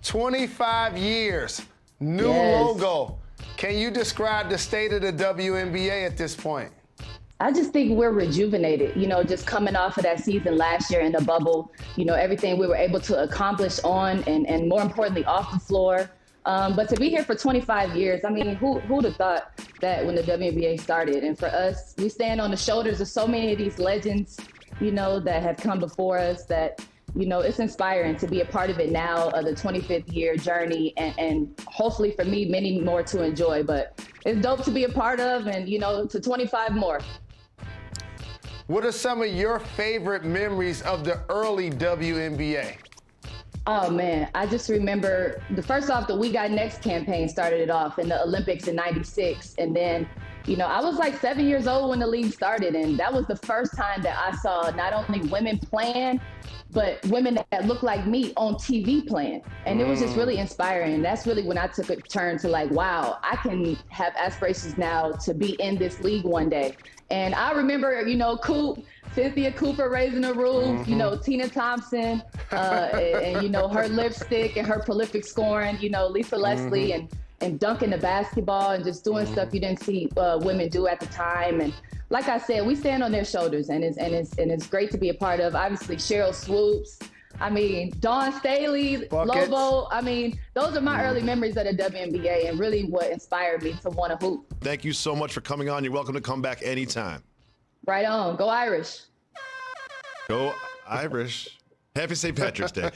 25 years, new logo. Can you describe the state of the WNBA at this point? I just think we're rejuvenated, just coming off of that season last year in the bubble, everything we were able to accomplish on and more importantly, off the floor. But to be here for 25 years, I mean, who'd have thought that when the WNBA started? And for us, we stand on the shoulders of so many of these legends, that have come before us that, it's inspiring to be a part of it now, of the 25th year journey, and hopefully for me, many more to enjoy. But it's dope to be a part of and, to 25 more. What are some of your favorite memories of the early WNBA? Oh, man, I just remember the We Got Next campaign started it off in the Olympics in '96. And then, I was like 7 years old when the league started. And that was the first time that I saw not only women playing, but women that looked like me on TV playing. And it was just really inspiring. And that's really when I took a turn to like, wow, I can have aspirations now to be in this league one day. And I remember, Cynthia Cooper raising the roof, Tina Thompson, and her lipstick and her prolific scoring, Lisa Leslie and dunking the basketball and just doing stuff you didn't see women do at the time. And like I said, we stand on their shoulders, and it's great to be a part of. Obviously, Cheryl Swoops. I mean, Dawn Staley, Buckets. Lobo. I mean, those are my early memories of the WNBA and really what inspired me to want to hoop. Thank you so much for coming on. You're welcome to come back anytime. Right on. Go Irish. Go Irish. Happy St. Patrick's Day.